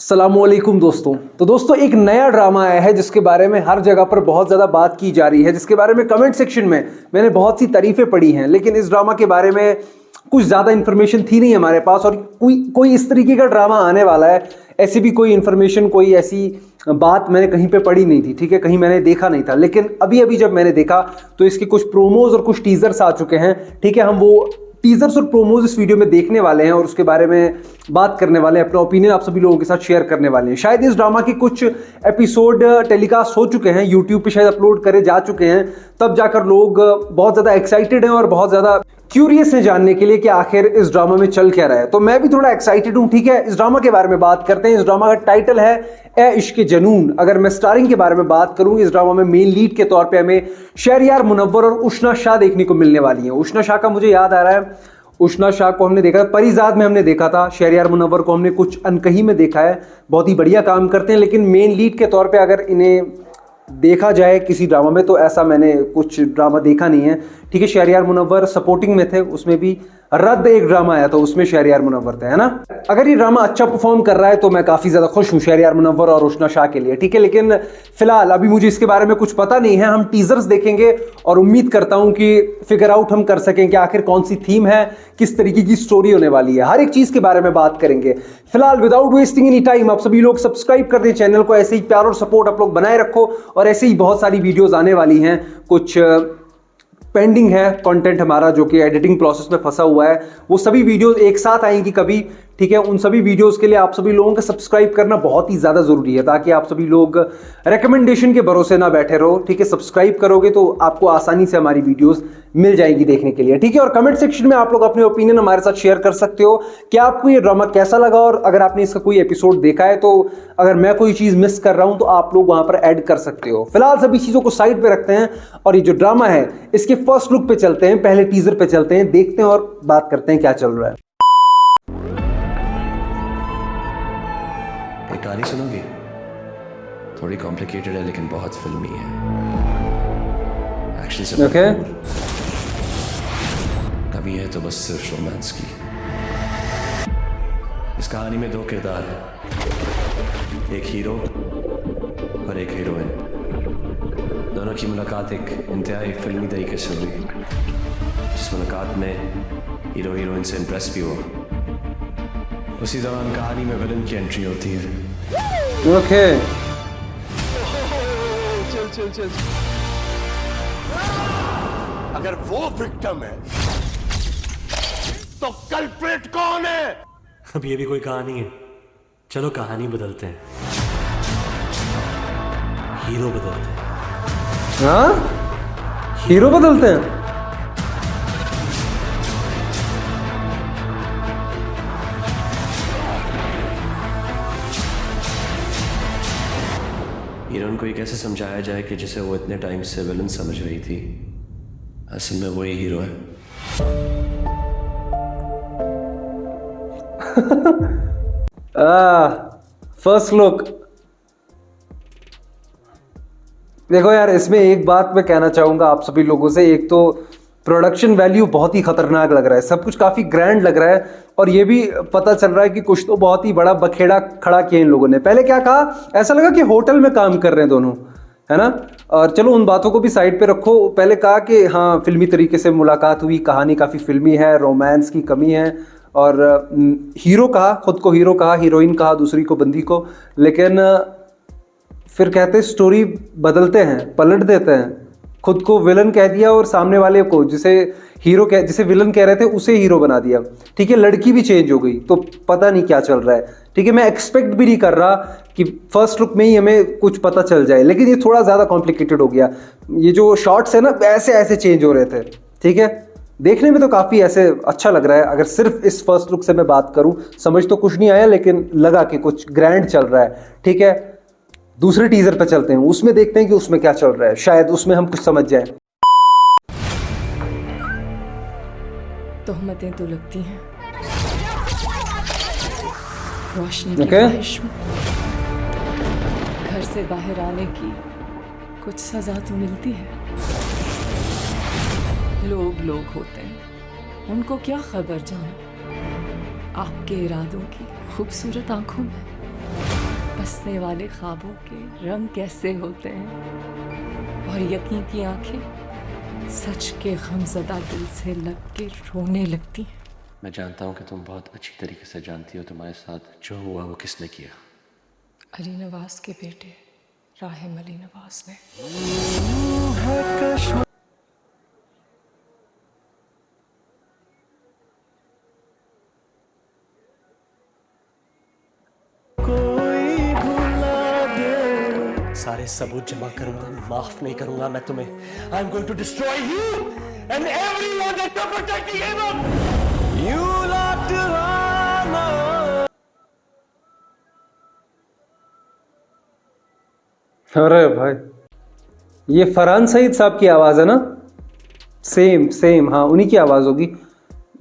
अस्सलामुअलैकुम दोस्तों। तो दोस्तों एक नया ड्रामा आया है जिसके बारे में हर जगह पर बहुत ज़्यादा बात की जा रही है, जिसके बारे में कमेंट सेक्शन में मैंने बहुत सी तारीफ़ें पढ़ी हैं, लेकिन इस ड्रामा के बारे में कुछ ज़्यादा इन्फॉर्मेशन थी नहीं हमारे पास। और कोई इस तरीके का ड्रामा आने वाला है, ऐसी भी कोई इन्फॉर्मेशन, कोई ऐसी बात मैंने कहीं पे पढ़ी नहीं थी, ठीक है, कहीं मैंने देखा नहीं था। लेकिन अभी अभी जब मैंने देखा तो इसके कुछ प्रोमोज और कुछ टीजर्स आ चुके हैं, ठीक है। हम वो टीजर्स और प्रोमोज इस वीडियो में देखने वाले हैं और उसके बारे में बात करने वाले हैं, अपना ओपिनियन आप सभी लोगों के साथ शेयर करने वाले हैं। शायद इस ड्रामा के कुछ एपिसोड टेलीकास्ट हो चुके हैं, यूट्यूब पे शायद अपलोड करे जा चुके हैं, तब जाकर लोग बहुत ज़्यादा एक्साइटेड हैं और बहुत ज़्यादा क्यूरियस हैं जानने के लिए कि आखिर इस ड्रामा में चल क्या रहा है। तो मैं भी थोड़ा एक्साइटेड हूं, ठीक है। इस ड्रामा के बारे में बात करते हैं। इस ड्रामा का टाइटल है ए इश्क जनून। अगर मैं स्टारिंग के बारे में बात करूं, इस ड्रामा में मेन लीड के तौर पे हमें शहरयार मुनव्वर और उशना शाह देखने को मिलने वाली है। उशना शाह का मुझे याद आ रहा है, उशना शाह को हमने देखा परिजाद में हमने देखा था, शहरयार मुनव्वर को हमने कुछ अनकही में देखा है, बहुत ही बढ़िया काम करते हैं। लेकिन मेन लीड के तौर पे अगर इन्हें देखा जाए किसी ड्रामा में तो ऐसा मैंने कुछ ड्रामा देखा नहीं है, ठीक है। शहरयार मुनव्वर सपोर्टिंग में थे, उसमें भी रद्द एक ड्रामा आया था, उसमें शहरयार मुनव्वर थे, है ना। अगर ये ड्रामा अच्छा परफॉर्म कर रहा है तो मैं काफ़ी ज़्यादा खुश हूँ शहरयार मुनव्वर और उशना शाह के लिए, ठीक है। लेकिन फिलहाल अभी मुझे इसके बारे में कुछ पता नहीं है। हम टीजर्स देखेंगे और उम्मीद करता हूँ कि फिगर आउट हम कर सकें कि आखिर कौन सी थीम है, किस तरीके की स्टोरी होने वाली है, हर एक चीज़ के बारे में बात करेंगे। फिलहाल विदाउट वेस्टिंग एनी टाइम आप सभी लोग सब्सक्राइब कर दें चैनल को, ऐसे ही प्यार और सपोर्ट आप लोग बनाए रखो। और ऐसे ही बहुत सारी वीडियोज़ आने वाली हैं, कुछ पेंडिंग है कंटेंट हमारा जो कि एडिटिंग प्रोसेस में फंसा हुआ है, वो सभी वीडियोस एक साथ आएंगी कभी, ठीक है। उन सभी वीडियोस के लिए आप सभी लोगों का सब्सक्राइब करना बहुत ही ज़्यादा ज़रूरी है, ताकि आप सभी लोग रिकमेंडेशन के भरोसे ना बैठे रहो, ठीक है। सब्सक्राइब करोगे तो आपको आसानी से हमारी वीडियोस मिल जाएगी देखने के लिए, ठीक है। और कमेंट सेक्शन में आप लोग अपने ओपिनियन हमारे साथ शेयर कर सकते हो कि आपको ये ड्रामा कैसा लगा, और अगर आपने इसका कोई एपिसोड देखा है तो अगर मैं कोई चीज़ मिस कर रहा हूं तो आप लोग वहां पर ऐड कर सकते हो। फिलहाल सभी चीज़ों को साइड पे रखते हैं और ये जो ड्रामा है इसके फर्स्ट लुक पे चलते हैं, पहले टीजर पे चलते हैं, देखते हैं और बात करते हैं क्या चल रहा है। कहानी सुनोगे? थोड़ी कॉम्प्लिकेटेड है लेकिन बहुत फिल्मी है। एक्शन से भरपूर। कमी है तो बस सिर्फ रोमांस की। इस कहानी में दो किरदार हैं, एक हीरो और एक हीरोइन। दोनों की मुलाकात एक इंतहाई फिल्मी तरीके से हुई, जिस मुलाकात में हीरो हीरोइन से इम्प्रेस भी हुआ। उसी दौरान कहानी में विलन की एंट्री होती है। ओके चल अगर वो विक्टिम है तो कल्प्रिट कौन है? अब ये भी कोई कहानी है? चलो कहानी बदलते हैं, हीरो बदलते हैं। हाँ, हीरो बदलते हैं। हीरोइन को ये कैसे समझाया जाए कि जिसे वो इतने टाइम से विलन समझ रही थी, असल में वही हीरो है। फर्स्ट लुक देखो यार, इसमें एक बात मैं कहना चाहूंगा आप सभी लोगों से। एक तो प्रोडक्शन वैल्यू बहुत ही खतरनाक लग रहा है, सब कुछ काफ़ी ग्रैंड लग रहा है, और ये भी पता चल रहा है कि कुछ तो बहुत ही बड़ा बखेड़ा खड़ा किया इन लोगों ने। पहले क्या कहा, ऐसा लगा कि होटल में काम कर रहे हैं दोनों, है ना। और चलो उन बातों को भी साइड पे रखो। पहले कहा कि हाँ फिल्मी तरीके से मुलाकात हुई, कहानी काफ़ी फिल्मी है, रोमांस की कमी है, और हीरो कहा, खुद को हीरो कहा, हीरोइन कहा दूसरी को बंदी को। लेकिन फिर कहते स्टोरी बदलते हैं, पलट देते हैं, खुद को विलन कह दिया और सामने वाले को जिसे विलन कह रहे थे उसे हीरो बना दिया, ठीक है। लड़की भी चेंज हो गई, तो पता नहीं क्या चल रहा है, ठीक है। मैं एक्सपेक्ट भी नहीं कर रहा कि फर्स्ट लुक में ही हमें कुछ पता चल जाए, लेकिन ये थोड़ा ज़्यादा कॉम्प्लिकेटेड हो गया। ये जो शॉट्स है ना, ऐसे ऐसे चेंज हो रहे थे, ठीक है। देखने में तो काफ़ी ऐसे अच्छा लग रहा है। अगर सिर्फ इस फर्स्ट लुक से मैं बात करूँ, समझ तो कुछ नहीं आया, लेकिन लगा कि कुछ ग्रैंड चल रहा है, ठीक है। दूसरे टीजर पे चलते हैं, उसमें देखते हैं कि उसमें क्या चल रहा है, शायद उसमें हम कुछ समझ जाएं। तोहमतें तो लगती हैं, रोशनी की ख्वाहिश में घर से बाहर आने की कुछ सजा तो मिलती है। लोग होते हैं, उनको क्या खबर जाना आपके इरादों की खूबसूरत आंखों में। बसने वाले ख्वाबों के रंग कैसे होते हैं और यकीन की आंखें सच के गमज़दा दिल से लग के रोने लगती हैं। मैं जानता हूँ कि तुम बहुत अच्छी तरीके से जानती हो तुम्हारे साथ जो हुआ वो किसने किया। अली नवाज के बेटे राहिम अली नवाज ने। सारे सबूत जमा करूंगा, माफ नहीं करूंगा मैं तुम्हें। I am going to destroy you and everyone that are protecting him. You love to अरे भाई, ये फरहान सईद साहब की आवाज़ है ना? सेम हाँ, उन्हीं की आवाज़ होगी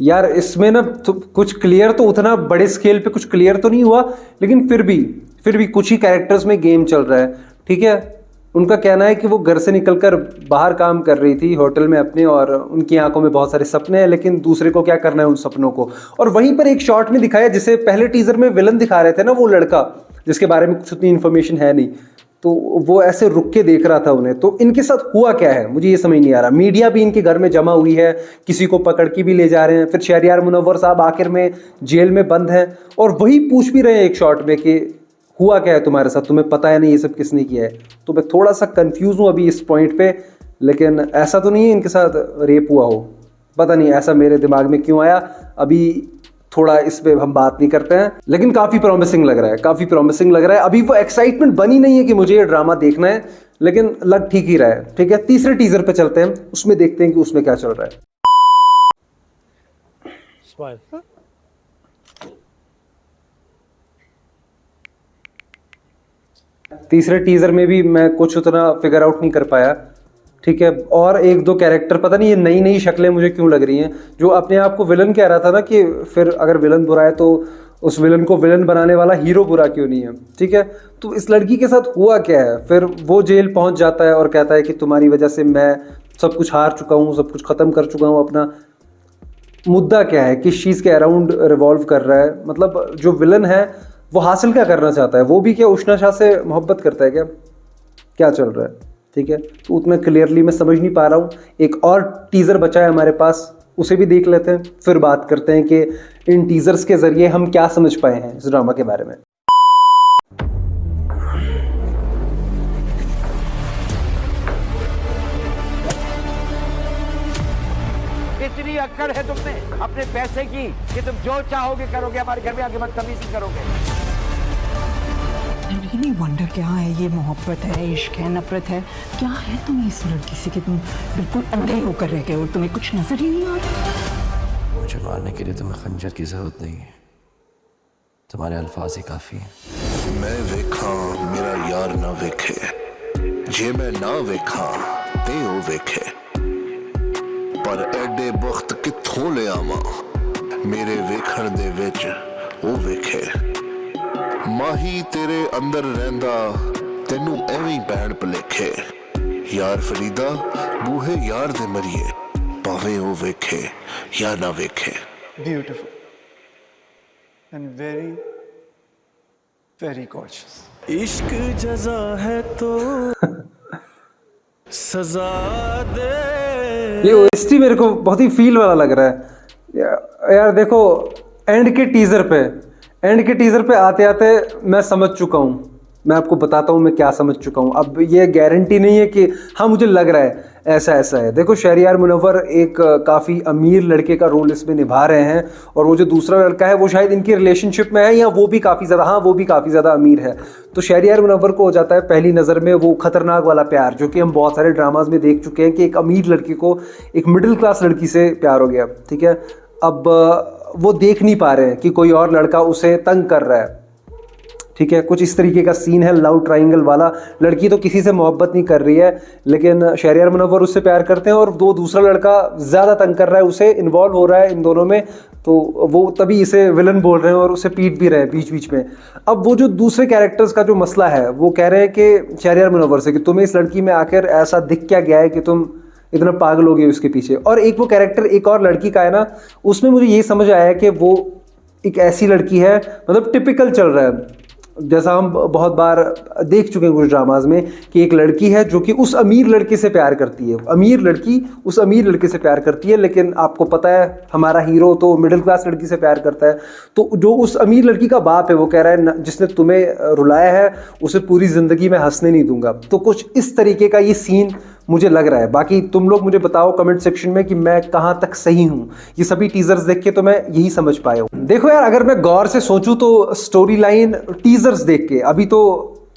यार। इसमें ना तो कुछ क्लियर तो उतना बड़े स्केल पे कुछ क्लियर तो नहीं हुआ, लेकिन फिर भी कुछ ही कैरेक्टर्स में गेम चल रहा है। ठीक है, उनका कहना है कि वो घर से निकलकर बाहर काम कर रही थी होटल में अपने, और उनकी आंखों में बहुत सारे सपने हैं, लेकिन दूसरे को क्या करना है उन सपनों को। और वहीं पर एक शॉट में दिखाया, जिसे पहले टीजर में विलन दिखा रहे थे ना, वो लड़का जिसके बारे में कुछ उतनी इन्फॉर्मेशन है नहीं, तो वो ऐसे रुक के देख रहा था उन्हें। तो इनके साथ हुआ क्या है मुझे ये समझ नहीं आ रहा। मीडिया भी इनके घर में जमा हुई है, किसी को पकड़ के भी ले जा रहे हैं, फिर शहरयार मुनव्वर साहब आखिर में जेल में बंद हैं, और वही पूछ भी रहे हैं एक शॉट में कि हुआ क्या है तुम्हारे साथ, तुम्हें पता है नहीं ये सब किसने किया है। तो मैं थोड़ा सा कंफ्यूज हूँ अभी इस पॉइंट पे, लेकिन ऐसा तो नहीं है इनके साथ रेप हुआ हो, पता नहीं ऐसा मेरे दिमाग में क्यों आया। अभी थोड़ा इस पे हम बात नहीं करते हैं, लेकिन काफ़ी प्रॉमिसिंग लग रहा है, काफ़ी प्रॉमिसिंग लग रहा है। अभी वो एक्साइटमेंट बनी नहीं है कि मुझे ये ड्रामा देखना है, लेकिन लग ठीक ही रहा है। ठीक है, तीसरे टीजर पे चलते हैं, उसमें देखते हैं कि उसमें क्या चल रहा है। स्माइल। तीसरे टीजर में भी मैं कुछ उतना फिगर आउट नहीं कर पाया। ठीक है, और एक दो कैरेक्टर, पता नहीं ये नई नई शक्लें मुझे क्यों लग रही हैं। जो अपने आप को विलन कह रहा था ना, कि फिर अगर विलन बुरा है तो उस विलन को विलन बनाने वाला हीरो बुरा क्यों नहीं है। ठीक है, तो इस लड़की के साथ हुआ क्या है? फिर वो जेल पहुंच जाता है और कहता है कि तुम्हारी वजह से मैं सब कुछ हार चुका हूँ, सब कुछ ख़त्म कर चुका हूँ। अपना मुद्दा क्या है, किस चीज़ के अराउंड रिवॉल्व कर रहा है? मतलब जो विलन है वो हासिल क्या करना चाहता है? वो भी क्या उष्णा शाह से मोहब्बत करता है क्या चल रहा है? ठीक है, तो उतना क्लियरली मैं समझ नहीं पा रहा हूँ। एक और टीज़र बचा है हमारे पास, उसे भी देख लेते हैं, फिर बात करते हैं कि इन टीज़र्स के ज़रिए हम क्या समझ पाए हैं इस ड्रामा के बारे में। इतनी अक्कड़ है तुम में अपने पैसे की कि तुम जो चाहोगे करोगे, हमारे घर में आके बदतमीजी करोगे। रियली वंडर, क्या है ये? मोहब्बत है, इश्क है, नफरत है? क्या है तुम्हें इस लड़की से कि तुम बिल्कुल अंधे होकर रह गए और तुम्हें कुछ नजर ही नहीं आता? मुझे मारने के लिए तुम्हें खंजर की जरूरत नहीं है, तुम्हारे अल्फाज ही काफी हैं। मैं वेखा मेरा यार ना वेखे, जे मैं ना वेखा ते ओ वेखे, पर एडे वक्त कित्थों ले आवां, मेरे वेखण दे विच ओ वेखे। माही तेरे अंदर रहंदा तेनू एवें पैण भलेखे, यार फरीदा बूहे यार दे मरिए, भावें ओ वेखे या ना वेखे। Beautiful and very, very gorgeous. इश्क जज़ा है तो सजा दे। ये ओएसटी मेरे को बहुत ही फील वाला लग रहा है यार। देखो, एंड के टीज़र पे आते आते मैं समझ चुका हूँ। मैं आपको बताता हूँ मैं क्या समझ चुका हूँ। अब ये गारंटी नहीं है कि हाँ मुझे लग रहा है ऐसा है। देखो, शहरयार मुनव्वर एक काफ़ी अमीर लड़के का रोल इसमें निभा रहे हैं, और वो जो दूसरा लड़का है वो शायद इनकी रिलेशनशिप में है, या वो भी काफ़ी ज़्यादा अमीर है। तो शहरयार मुनव्वर को हो जाता है पहली नज़र में वो खतरनाक वाला प्यार, जो कि हम बहुत सारे ड्रामाज में देख चुके हैं कि एक अमीर लड़के को एक मिडिल क्लास लड़की से प्यार हो गया। ठीक है, अब वो देख नहीं पा रहे हैं कि कोई और लड़का उसे तंग कर रहा है। ठीक है, कुछ इस तरीके का सीन है लव ट्रायंगल वाला। लड़की तो किसी से मोहब्बत नहीं कर रही है, लेकिन शहरयार मुनव्वर उससे प्यार करते हैं, और दूसरा लड़का ज़्यादा तंग कर रहा है उसे, इन्वॉल्व हो रहा है इन दोनों में। तो वो तभी इसे विलन बोल रहे हैं और उसे पीट भी रहे हैं बीच बीच में। अब वो जो दूसरे कैरेक्टर्स का जो मसला है, वो कह रहे हैं कि शहरयार मुनव्वर से कि तुम्हें इस लड़की में आकर ऐसा दिख क्या गया है कि तुम इतना पागल हो गए उसके पीछे। और एक वो कैरेक्टर एक और लड़की का है ना, उसमें मुझे ये समझ आया कि वो एक ऐसी लड़की है, मतलब टिपिकल चल रहा है जैसा हम बहुत बार देख चुके हैं कुछ ड्रामाज में कि एक लड़की है जो कि उस अमीर लड़के से प्यार करती है, अमीर लड़की उस अमीर लड़के से प्यार करती है, लेकिन आपको पता है हमारा हीरो तो मिडिल क्लास लड़की से प्यार करता है। तो जो उस अमीर लड़की का बाप है वो कह रहा है जिसने तुम्हें रुलाया है उसे पूरी ज़िंदगी में हंसने नहीं दूंगा। तो कुछ इस तरीके का ये सीन मुझे लग रहा है। बाकी तुम लोग मुझे बताओ कमेंट सेक्शन में कि मैं कहाँ तक सही हूँ। ये सभी टीजर्स देख के तो मैं यही समझ पाया हूँ। देखो यार, अगर मैं गौर से सोचूं तो स्टोरी लाइन टीजर्स देख के, अभी तो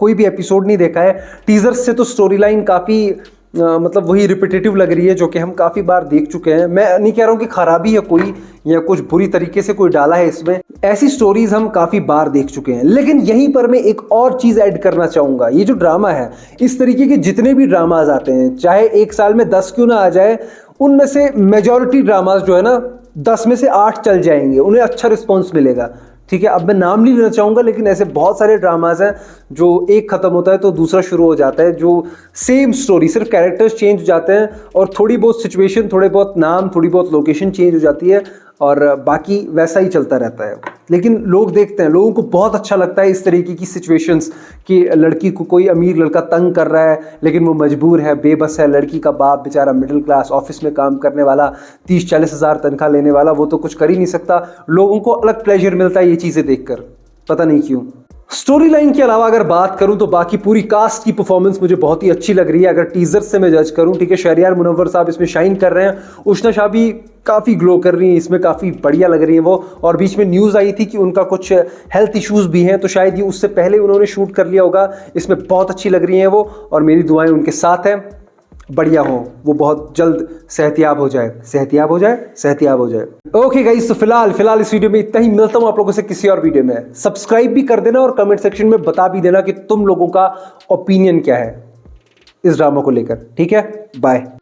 कोई भी एपिसोड नहीं देखा है, टीजर्स से तो स्टोरी लाइन काफ़ी मतलब वही रिपीटेटिव लग रही है जो कि हम काफ़ी बार देख चुके हैं। मैं नहीं कह रहा हूँ कि खराबी है कोई या कुछ बुरी तरीके से कोई डाला है इसमें, ऐसी स्टोरीज हम काफ़ी बार देख चुके हैं। लेकिन यहीं पर मैं एक और चीज़ ऐड करना चाहूँगा। ये जो ड्रामा है, इस तरीके के जितने भी ड्रामाज आते हैं, चाहे एक साल में 10 क्यों ना आ जाए, उनमें से मेजॉरिटी ड्रामाज जो है ना 10 में से 8 चल जाएंगे, उन्हें अच्छा रिस्पॉन्स मिलेगा। ठीक है, अब मैं नाम नहीं लेना चाहूँगा, लेकिन ऐसे बहुत सारे ड्रामाज हैं जो एक ख़त्म होता है तो दूसरा शुरू हो जाता है, जो सेम स्टोरी, सिर्फ कैरेक्टर्स चेंज हो जाते हैं और थोड़ी बहुत सिचुएशन, थोड़े बहुत नाम, थोड़ी बहुत लोकेशन चेंज हो जाती है और बाकी वैसा ही चलता रहता है। लेकिन लोग देखते हैं, लोगों को बहुत अच्छा लगता है इस तरीके की सिचुएशंस कि लड़की को कोई अमीर लड़का तंग कर रहा है लेकिन वो मजबूर है, बेबस है, लड़की का बाप बेचारा मिडिल क्लास ऑफिस में काम करने वाला, 30-40 हज़ार तनख्वाह लेने वाला, वो तो कुछ कर ही नहीं सकता। लोगों को अलग प्लेजर मिलता है ये चीज़ें देखकर, पता नहीं क्यों। स्टोरी लाइन के अलावा अगर बात करूं तो बाकी पूरी कास्ट की परफॉर्मेंस मुझे बहुत ही अच्छी लग रही है। अगर टीजर से मैं जज करूं, ठीक है, शहरयार मुनव्वर साहब इसमें शाइन कर रहे हैं, उष्णा शाह भी काफ़ी ग्लो कर रही हैं इसमें, काफ़ी बढ़िया लग रही हैं वो। और बीच में न्यूज़ आई थी कि उनका कुछ हेल्थ इश्यूज़ भी हैं, तो शायद ये उससे पहले उन्होंने शूट कर लिया होगा। इसमें बहुत अच्छी लग रही हैं वो और मेरी दुआएं उनके साथ हैं, बढ़िया हो, वो बहुत जल्द सेहतियाब हो जाए, सेहतियाब हो जाए, सेहतियाब हो जाए। ओके गाइस, तो फिलहाल इस वीडियो में इतना ही। मिलता हूं आप लोगों से किसी और वीडियो में। सब्सक्राइब भी कर देना और कमेंट सेक्शन में बता भी देना कि तुम लोगों का ओपिनियन क्या है इस ड्रामा को लेकर। ठीक है, बाय।